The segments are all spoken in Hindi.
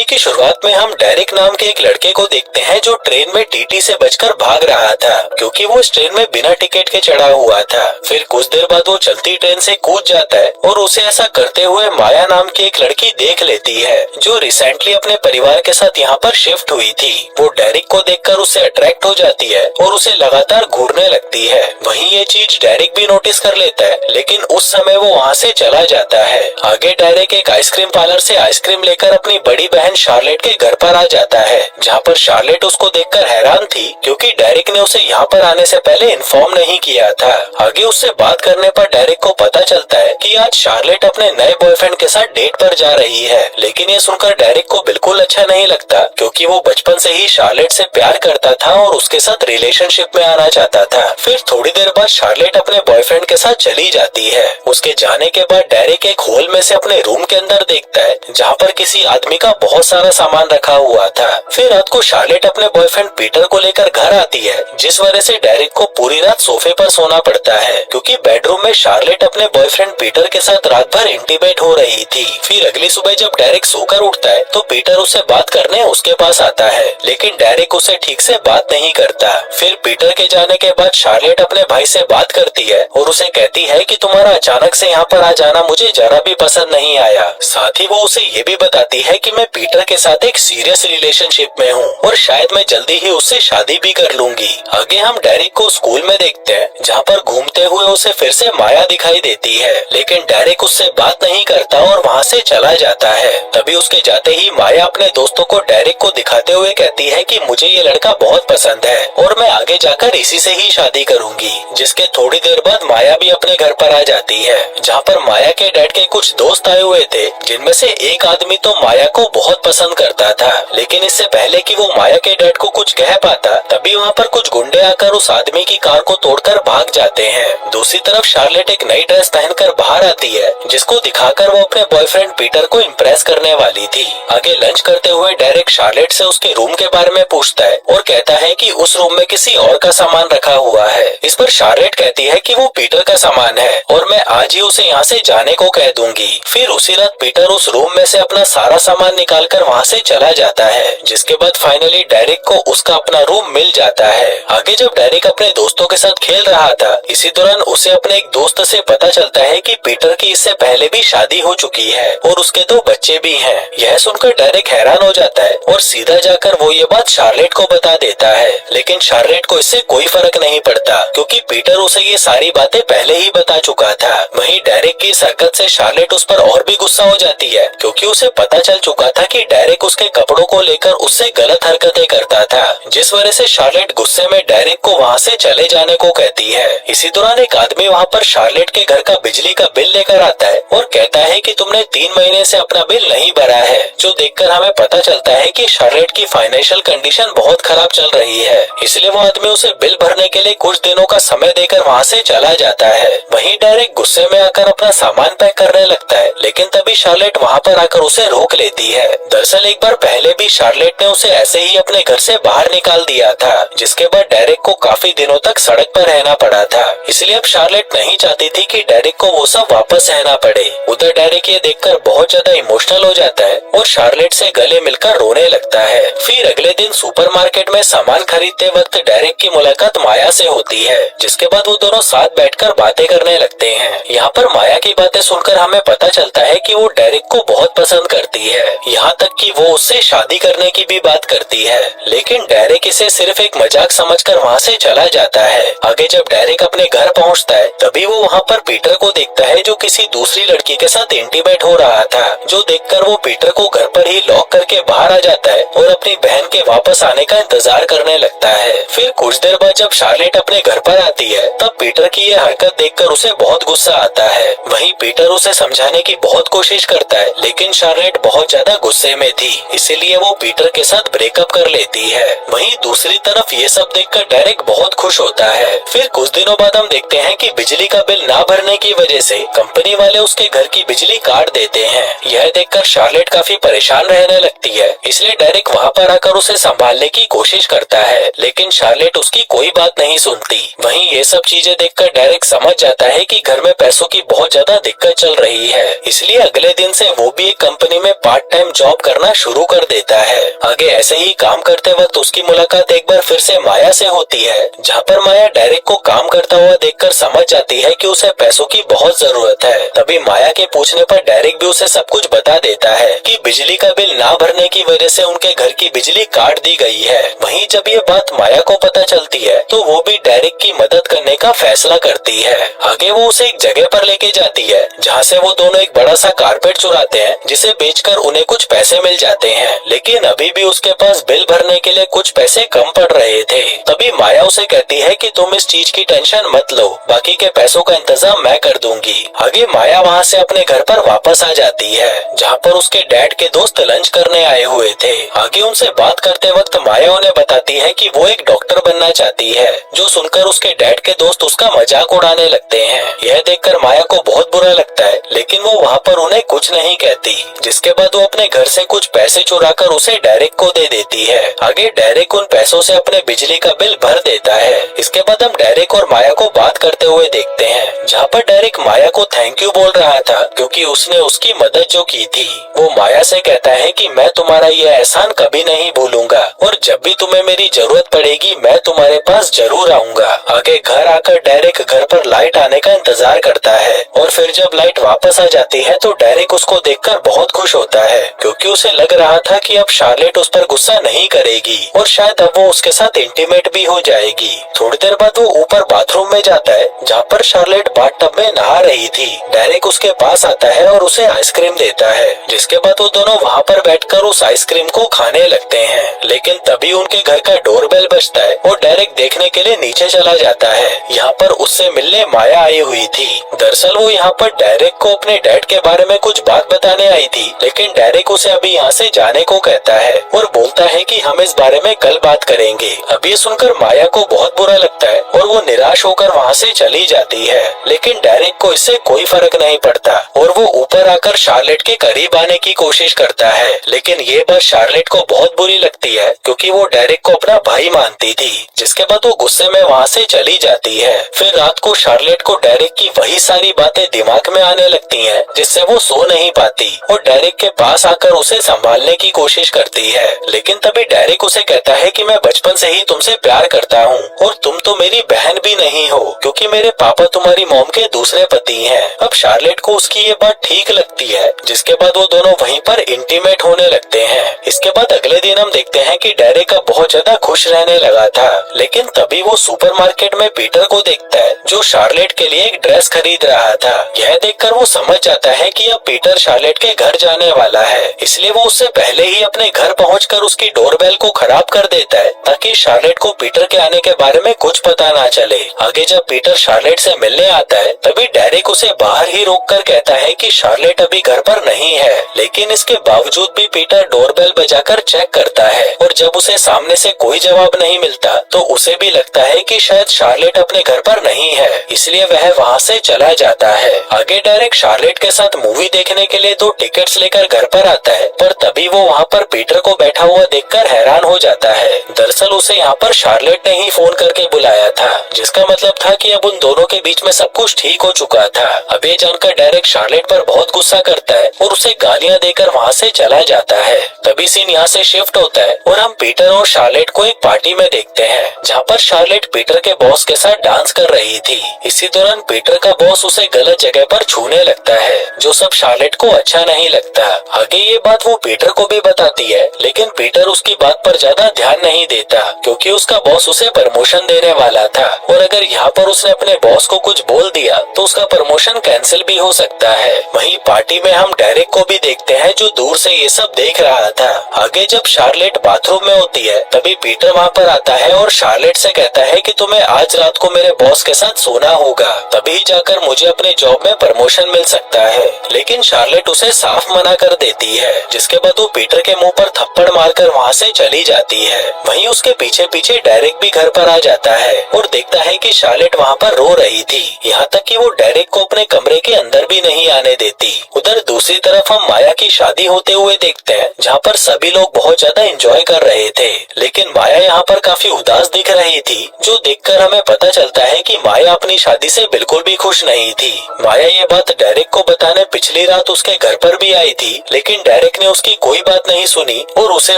कहानी की शुरुआत में हम डेरिक नाम के एक लड़के को देखते हैं जो ट्रेन में टीटी से बचकर भाग रहा था क्योंकि वो इस ट्रेन में बिना टिकट के चढ़ा हुआ था। फिर कुछ देर बाद वो चलती ट्रेन से कूद जाता है और उसे ऐसा करते हुए माया नाम की एक लड़की देख लेती है जो रिसेंटली अपने परिवार के साथ यहाँ पर शिफ्ट हुई थी। वो डेरिक को देखकर उससे अट्रैक्ट हो जाती है और उसे लगातार घूरने लगती है। वहीं ये चीज डेरिक भी नोटिस कर लेता है, लेकिन उस समय वो वहाँ से चला जाता है। आगे डेरिक एक आइसक्रीम पार्लर से आइसक्रीम लेकर अपनी बड़ी बहन शार्लेट के घर पर आ जाता है, जहाँ पर शार्लेट उसको देखकर हैरान थी क्योंकि डेरिक ने उसे यहाँ पर आने से पहले इन्फॉर्म नहीं किया था। आगे उससे बात करने पर डेरिक को पता चलता है कि आज शार्लेट अपने नए बॉयफ्रेंड के साथ डेट पर जा रही है, लेकिन ये सुनकर डेरिक को बिल्कुल अच्छा नहीं लगता क्योंकि वो बचपन से ही शार्लेट से प्यार करता था और उसके साथ रिलेशनशिप में आना चाहता था। फिर थोड़ी देर बाद शार्लेट अपने बॉयफ्रेंड के साथ चली जाती है। उसके जाने के बाद डेरिक एक होल में से अपने रूम के अंदर देखता है जहाँ पर किसी आदमी का बहुत सारा सामान रखा हुआ था। फिर रात को शार्लेट अपने बॉयफ्रेंड पीटर को लेकर घर आती है, जिस वजह से डेरिक को पूरी रात सोफे पर सोना पड़ता है क्योंकि बेडरूम में शार्लेट अपने बॉयफ्रेंड पीटर के साथ रात भर इंटीमेट हो रही थी। फिर अगली सुबह जब डेरिक सोकर उठता है तो पीटर उससे बात करने उसके पास आता है, लेकिन डेरिक उससे ठीक से बात नहीं करता। फिर पीटर के जाने के बाद शार्लेट अपने भाई से बात करती है और उसे कहती है कि तुम्हारा अचानक से यहाँ पर आ जाना मुझे जरा भी पसंद नहीं आया। साथ ही वो उसे ये भी बताती है कि मैं पीटर के साथ एक सीरियस रिलेशनशिप में हूँ और शायद मैं जल्दी ही उससे शादी भी कर लूंगी। आगे हम डेरिक को स्कूल में देखते हैं जहाँ पर घूमते हुए उसे फिर से माया दिखाई देती है, लेकिन डेरिक उससे बात नहीं करता और वहाँ से चला जाता है। तभी उसके जाते ही माया अपने दोस्तों को डेरिक को दिखाते हुए कहती है कि मुझे ये लड़का बहुत पसंद है और मैं आगे जाकर इसी से ही शादी करूंगी। जिसके थोड़ी देर बाद माया भी अपने घर पर आ जाती है, जहाँ पर माया के डैड के कुछ दोस्त आए हुए थे, जिनमें से एक आदमी तो माया को बहुत पसंद करता था, लेकिन इससे पहले कि वो माया के डैड को कुछ कह पाता तभी वहाँ पर कुछ गुंडे आकर उस आदमी की कार को तोड़कर भाग जाते हैं। दूसरी तरफ शार्लेट एक नई ड्रेस पहनकर बाहर आती है, जिसको दिखाकर वो अपने बॉयफ्रेंड पीटर को इम्प्रेस करने वाली थी। आगे लंच करते हुए डेरिक शार्लेट से उसके रूम के बारे में पूछता है और कहता है कि उस रूम में किसी और का सामान रखा हुआ है। इस पर शार्लेट कहती है कि वो पीटर का सामान है और मैं आज ही उसे यहाँ से जाने को कह दूंगी। फिर उसी रात पीटर उस रूम में से अपना सारा सामान निकालकर वहाँ से चला जाता है, जिसके बाद फाइनली डेरिक को उसका अपना रूम मिल जाता है। आगे जब डेरिक अपने दोस्तों के साथ खेल रहा था, इसी दौरान उसे अपने एक दोस्त से पता चलता है कि पीटर की इससे पहले भी शादी हो चुकी है और उसके 2 बच्चे भी हैं। यह सुनकर डेरिक हैरान हो जाता है और सीधा जाकर वो ये बात शार्लेट को बता देता है, लेकिन शार्लेट को इससे कोई फर्क नहीं पड़ता क्योंकि पीटर उसे ये सारी बातें पहले ही बता चुका था। वहीं डेरिक की इस हरकत से शार्लेट उस पर और भी गुस्सा हो जाती है क्योंकि उसे पता चल चुका था कि डेरिक उसके कपड़ों को लेकर उससे गलत हरकतें करता था, जिस वजह से शार्लेट गुस्से में डेरिक को वहाँ से चले जाने को कहती है। इसी दौरान एक आदमी वहाँ पर शार्लेट के घर का बिजली का बिल लेकर आता है और कहता है कि तुमने 3 महीने से अपना बिल नहीं भरा है, जो देखकर हमें पता चलता है कि शार्लेट की फाइनेंशियल कंडीशन बहुत खराब चल रही है। इसलिए वो आदमी उसे बिल भरने के लिए कुछ दिनों का समय देकर वहाँ से चला जाता है। वहीं डेरिक गुस्से में आकर अपना सामान पैक करने लगता है, लेकिन तभी शार्लेट वहाँ पर आकर उसे रोक लेती है। दरअसल एक बार पहले भी शार्लेट ने उसे ऐसे ही अपने घर से बाहर निकाल दिया था, जिसके बाद डेरिक को काफी दिनों तक सड़क पर रहना पड़ा था। इसलिए अब शार्लेट नहीं चाहती थी कि डेरिक को वो सब वापस सहना पड़े। उधर डेरिक ये देखकर बहुत ज्यादा इमोशनल हो जाता है और शार्लेट से गले मिलकर रोने लगता है। फिर अगले दिन सुपरमार्केट में सामान खरीदते वक्त डेरिक की मुलाकात माया से होती है, जिसके बाद वो दोनों साथ बैठकर बातें करने लगते हैं। यहाँ पर माया की बातें सुनकर हमें पता चलता है कि वो डेरिक को बहुत पसंद करती है, यहाँ तक कि वो उससे शादी करने की भी बात करती है, लेकिन डेरिक इसे सिर्फ एक मजाक समझकर वहाँ से चला जाता है। आगे जब डेरिक अपने घर पहुँचता है तभी वो वहाँ पर पीटर को देखता है जो किसी दूसरी लड़की के साथ इंटीमेट हो रहा था, जो देखकर वो पीटर को घर पर ही लॉक करके बाहर आ जाता है और अपनी बहन के वापस आने का इंतजार करने लगता है। फिर कुछ देर बाद जब शार्लेट अपने घर पर आती है तब पीटर की ये हरकत देखकर उसे बहुत गुस्सा आता है। वहीं पीटर उसे समझाने की बहुत कोशिश करता है, लेकिन शार्लेट बहुत ज्यादा गुस्से में थी, इसीलिए वो पीटर के साथ ब्रेकअप कर लेती है। वहीं दूसरी तरफ ये सब देखकर डेरिक बहुत खुश होता है। फिर कुछ दिनों बाद हम देखते हैं कि बिजली का बिल ना भरने की वजह से कंपनी वाले उसके घर की बिजली काट देते हैं। यह देखकर शार्लेट काफी परेशान रहने लगती है, इसलिए डेरिक वहाँ पर आकर उसे संभालने की कोशिश करता है, लेकिन शार्लेट उसकी कोई बात नहीं सुनती। वहीं ये सब चीजें देखकर डेरिक समझ जाता है कि घर में पैसों की बहुत ज्यादा दिक्कत चल रही है, इसलिए अगले दिन से वो भी एक कंपनी में पार्ट टाइम जॉब करना शुरू कर देता है। आगे ऐसे ही काम करते वक्त उसकी मुलाकात एक बार फिर से माया से होती है, जहाँ पर माया डेरिक को काम करता हुआ देखकर समझ जाती है कि उसे पैसों की बहुत जरूरत है। तभी माया के पूछने पर डेरिक भी उसे सब कुछ बता देता है कि बिजली का बिल ना भरने की वजह से उनके घर की बिजली काट दी गई है। वहीं जब ये बात माया को पता चलती है तो वो भी डेरिक की मदद करने का फैसला करती है। आगे वो उसे एक जगह पर लेके जाती है जहाँ से वो दोनों एक बड़ा सा कारपेट चुराते हैं, जिसे बेचकर उन्हें कुछ पैसे मिल जाते हैं, लेकिन अभी भी उसके पास बिल भरने के लिए कुछ पैसे कम पड़ रहे थे। तभी माया उसे कहती है कि तुम इस चीज की टेंशन मत लो, बाकी के पैसों का इंतजाम मैं कर दूंगी। आगे माया वहाँ से अपने घर पर वापस आ जाती है, जहाँ पर उसके डैड के दोस्त लंच करने आए हुए थे। आगे उनसे बात करते वक्त माया उन्हें बताती है कि वो एक डॉक्टर बनना चाहती है, जो सुनकर उसके डैड के दोस्त उसका मजाक उड़ाने लगते हैं। यह देखकर माया को बहुत बुरा लगता है, लेकिन वो वहाँ पर उन्हें कुछ नहीं कहती। जिसके बाद वो अपने घर से कुछ पैसे चुराकर उसे डेरिक को दे देती है। आगे डेरिक उन पैसों से अपने बिजली का बिल भर देता है। इसके बाद हम डेरिक और माया को बात करते हुए देखते हैं, जहाँ पर डेरिक माया को थैंक यू बोल रहा था क्योंकि उसने उसकी मदद जो की थी। वो माया से कहता है कि मैं तुम्हारा ये एहसान कभी नहीं भूलूंगा और जब भी तुम्हें मेरी जरूरत पड़ेगी मैं तुम्हारे पास जरूर आऊंगा। आगे घर आकर डेरिक घर पर लाइट आने का इंतजार करता है और फिर जब लाइट वापस आ जाती है तो डेरिक उसको देखकर बहुत खुश होता है, क्योंकि उसे लग रहा था कि अब शार्लेट उस पर गुस्सा नहीं करेगी और शायद अब वो उसके साथ इंटीमेट भी हो जाएगी। थोड़ी देर बाद वो ऊपर बाथरूम में जाता है, जहाँ पर शार्लेट बाथटब में नहा रही थी। डेरिक उसके पास आता है और उसे आइसक्रीम देता है, जिसके बाद वो दोनों वहाँ पर बैठकर उस आइसक्रीम को खाने लगते हैं। लेकिन तभी उनके घर का डोरबेल बजता है और डेरिक देखने के लिए नीचे चला जाता है। यहाँ पर उससे मिलने माया आई हुई थी। दरअसल वो यहाँ पर डेरिक को अपने डैड के बारे में कुछ बात बताने आई थी, लेकिन डेरिक उसे अभी यहाँ से जाने को कहता है और बोलता है कि हम इस बारे में कल बात करेंगे। अब ये सुनकर माया को बहुत बुरा लगता है और वो निराश होकर वहाँ से चली जाती है, लेकिन डेरिक को इससे कोई फर्क नहीं पड़ता और वो ऊपर आकर शार्लेट के करीब आने की कोशिश करता है। लेकिन ये बात शार्लेट को बहुत बुरी लगती है, क्योंकि वो डेरिक को अपना भाई मानती थी। जिसके बाद वो गुस्से में वहाँ से चली जाती है। फिर रात को शार्लेट को डेरिक की वही सारी बातें दिमाग में आने लगती हैं, जिससे वो सो नहीं पाती और डेरिक के पास आकर उसे संभालने की कोशिश करती है। लेकिन तभी डेरिक उसे कहता है कि मैं बचपन से ही तुमसे प्यार करता हूँ और तुम तो मेरी बहन भी नहीं हो, क्योंकि मेरे पापा तुम्हारी मॉम के दूसरे पति हैं। अब शार्लेट को उसकी ये बात ठीक लगती है, जिसके बाद वो दोनों वहीं पर इंटीमेट होने लगते हैं। इसके बाद अगले दिन हम देखते हैं कि डेरिक अब बहुत ज्यादा खुश रहने लगा था, लेकिन तभी वो सुपरमार्केट में पीटर को देखता है, जो शार्लेट के लिए एक ड्रेस खरीद रहा था। यह देखकर वो समझ जाता है कि अब पीटर शार्लेट के घर जाने वाला है, इसलिए वो उससे पहले ही अपने घर पहुंचकर उसकी डोरबेल को खराब कर देता है, ताकि शार्लेट को पीटर के आने के बारे में कुछ पता ना चले। आगे जब पीटर शार्लेट से मिलने आता है, तभी डेरिक उसे बाहर ही रोककर कहता है कि शार्लेट अभी घर पर नहीं है, लेकिन इसके बावजूद भी पीटर डोरबेल बजाकर चेक करता है और जब उसे सामने से कोई जवाब नहीं मिलता तो उसे भी लगता है कि शायद शार्लेट अपने घर पर नहीं है, इसलिए वह वहाँ से चला जाता है। आगे डेरिक शार्लेट के साथ मूवी देखने के लिए 2 टिकट्स लेकर घर पर आता है, पर तभी वो वहाँ पर पीटर को बैठा हुआ देखकर हैरान हो जाता है। दरअसल उसे यहाँ पर शार्लेट ने ही फोन करके बुलाया था, जिसका मतलब था कि अब उन दोनों के बीच में सब कुछ ठीक हो चुका था। अब ये जानकर डेरिक शार्लेट पर बहुत गुस्सा करता है और उसे गालियाँ देकर वहाँ से चला जाता है। तभी सीन यहाँ से शिफ्ट होता है और हम पीटर और शार्लेट को एक पार्टी में देखते हैं, जहाँ पर शार्लेट पीटर के बॉस के साथ डांस कर रही थी। इसी दौरान पीटर का बॉस उसे गलत जगह पर छूने लगता है, जो सब शार्लेट को अच्छा नहीं लगता। आगे ये बात वो पीटर को भी बताती है, लेकिन पीटर उसकी बात पर ज्यादा ध्यान नहीं देता, क्योंकि उसका बॉस उसे प्रमोशन देने वाला था और अगर यहाँ पर उसने अपने बॉस को कुछ बोल दिया तो उसका प्रमोशन कैंसिल भी हो सकता है। वहीं पार्टी में हम डेरिक को भी देखते हैं, जो दूर से ये सब देख रहा था। आगे जब शार्लेट बाथरूम में होती है, तभी पीटर वहाँ पर आता है और शार्लेट से कहता है कि तुम्हें आज रात को मेरे बॉस के साथ सोना होगा, तभी जाकर मुझे अपने जॉब में प्रमोशन मिल सकता है। लेकिन शार्लेट उसे साफ मना कर देती है, जिसके बाद वो पीटर के मुंह पर थप्पड़ मारकर वहाँ से चली जाती है। वहीं उसके पीछे पीछे डेरिक भी घर पर आ जाता है और देखता है कि शार्लेट वहाँ पर रो रही थी, यहाँ तक कि वो डेरिक को अपने कमरे के अंदर भी नहीं आने देती। उधर दूसरी तरफ हम माया की शादी शादी होते हुए देखते हैं, जहाँ पर सभी लोग बहुत ज्यादा एंजॉय कर रहे थे। लेकिन माया यहाँ पर काफी उदास दिख रही थी, जो देखकर हमें पता चलता है कि माया अपनी शादी से बिल्कुल भी खुश नहीं थी। माया ये बात डेरेक को बताने पिछली रात उसके घर पर भी आई थी, लेकिन डेरेक ने उसकी कोई बात नहीं सुनी और उसे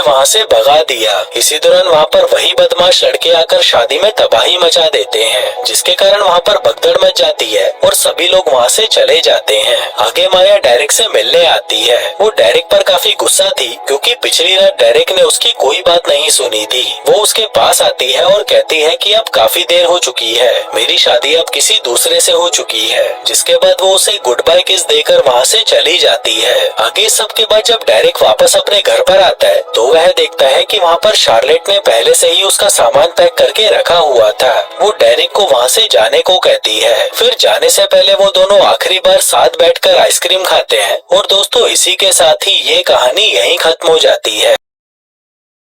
वहाँ से भगा दिया। इसी दौरान वहाँ पर वही बदमाश लड़के आकर शादी में तबाही मचा देते हैं, जिसके कारण वहाँ पर भगदड़ मच जाती है और सभी लोग वहाँ से चले जाते हैं। आगे माया डेरेक से मिलने आती है। वो डेरेक पर काफी गुस्सा थी, क्योंकि पिछली रात डेरेक ने उसकी कोई बात नहीं सुनी थी। वो उसके पास आती है और कहती है कि अब काफी देर हो चुकी है, मेरी शादी अब किसी दूसरे से हो चुकी है। जिसके बाद वो उसे गुड बाय किस देकर वहाँ से चली जाती है। आगे सबके बाद जब डेरेक वापस अपने घर पर आता है, तो वह देखता है कि वहाँ पर शार्लेट ने पहले से ही उसका सामान पैक करके रखा हुआ था। वो डेरेक को वहाँ से जाने को कहती है। फिर जाने से पहले वो दोनों आखिरी बार साथ बैठकर आइसक्रीम खाते हैं। और दोस्तों, इसी के साथ ही ये कहानी यहीं खत्म हो जाती है।